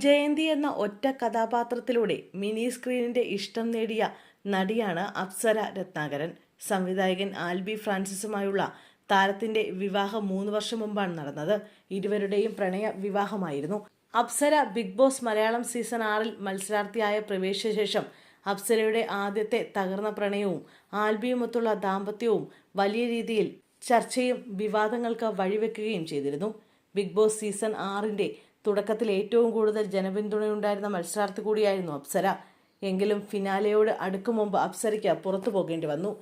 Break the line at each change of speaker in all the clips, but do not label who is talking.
ജയന്തി എന്ന ഒറ്റ കഥാപാത്രത്തിലൂടെ മിനി സ്ക്രീനിന്റെ ഇഷ്ടം നേടിയ നടിയാണ് അപ്സര രത്നാകരൻ. സംവിധായകൻ ആൽബി ഫ്രാൻസിസുമായുള്ള താരത്തിന്റെ വിവാഹം 3 വർഷം മുമ്പാണ് നടന്നത്. ഇരുവരുടെയും പ്രണയ വിവാഹമായിരുന്നു. Apsara Bigg Boss Malayalam season 6 മത്സരാർത്ഥിയായ പ്രവേശിച്ച ശേഷം അപ്സരയുടെ ആദ്യത്തെ തകർന്ന പ്രണയവും ആൽബിയുമൊത്തുള്ള ദാമ്പത്യവും വലിയ രീതിയിൽ ചർച്ചയും വിവാദങ്ങൾക്ക് വഴിവെക്കുകയും ചെയ്തിരുന്നു. ബിഗ് ബോസ് സീസൺ 6 തുടക്കത്തിൽ ഏറ്റവും കൂടുതൽ ജനപിന്തുണയുണ്ടായിരുന്ന മത്സരാർത്ഥി കൂടിയായിരുന്നു അപ്സര. എങ്കിലും ഫിനാലെയോട് അടുക്കും മുമ്പ് അപ്സരയ്ക്ക് പുറത്തു പോകേണ്ടി വന്നു.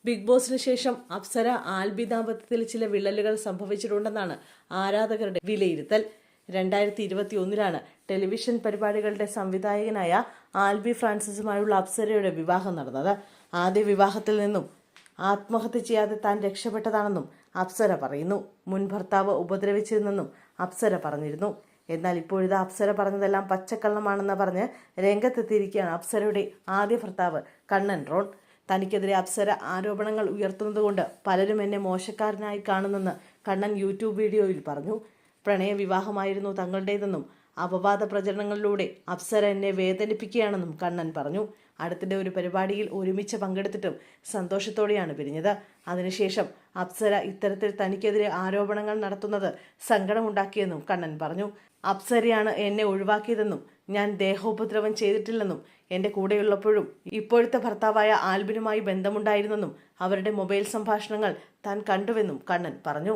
ബിഗ് ബോസിന് ശേഷം അപ്സര ആൽബി ദാമ്പത്യത്തിൽ ചില വിള്ളലുകൾ സംഭവിച്ചിട്ടുണ്ടെന്നാണ് ആരാധകരുടെ വിലയിരുത്തൽ. 2021 ടെലിവിഷൻ പരിപാടികളുടെ സംവിധായകനായ ആൽബി ഫ്രാൻസിസുമായുള്ള അപ്സരയുടെ വിവാഹം നടന്നത്. ആദ്യ വിവാഹത്തിൽ നിന്നും ആത്മഹത്യ ചെയ്യാതെ താൻ രക്ഷപ്പെട്ടതാണെന്നും അപ്സര പറയുന്നു. മുൻ ഭർത്താവ് ഉപദ്രവിച്ചിരുന്നെന്നും അപ്സര പറഞ്ഞിരുന്നു. എന്നാൽ ഇപ്പോഴിത് അപ്സര പറഞ്ഞതെല്ലാം പച്ചക്കള്ളമാണെന്ന് പറഞ്ഞ് രംഗത്തെത്തിയിരിക്കുകയാണ് അപ്സരയുടെ ആദ്യ ഭർത്താവ് കണ്ണൻ റോൺ. തനിക്കെതിരെ അപ്സര ആരോപണങ്ങൾ ഉയർത്തുന്നതുകൊണ്ട് പലരും എന്നെ മോശക്കാരനായി കാണുന്നെന്ന് കണ്ണൻ യൂട്യൂബ് വീഡിയോയിൽ പറഞ്ഞു. പ്രണയ വിവാഹമായിരുന്നു തങ്ങളുടേതെന്നും അപവാദ പ്രചരണങ്ങളിലൂടെ അപ്സര എന്നെ വേദനിപ്പിക്കുകയാണെന്നും കണ്ണൻ പറഞ്ഞു. അടുത്തിടെ ഒരു പരിപാടിയിൽ ഒരുമിച്ച് പങ്കെടുത്തിട്ടും സന്തോഷത്തോടെയാണ് പിരിഞ്ഞത്. അതിനുശേഷം അപ്സര ഇത്തരത്തിൽ തനിക്കെതിരെ ആരോപണങ്ങൾ നടത്തുന്നത് സങ്കടമുണ്ടാക്കിയെന്നും കണ്ണൻ പറഞ്ഞു. അപ്സരയാണ് എന്നെ ഒഴിവാക്കിയതെന്നും ഞാൻ ദേഹോപദ്രവം ചെയ്തിട്ടില്ലെന്നും എൻ്റെ കൂടെയുള്ളപ്പോഴും ഇപ്പോഴത്തെ ഭർത്താവായ ആൽബിനുമായി ബന്ധമുണ്ടായിരുന്നെന്നും അവരുടെ മൊബൈൽ സംഭാഷണങ്ങൾ താൻ കണ്ടുവെന്നും കണ്ണൻ പറഞ്ഞു.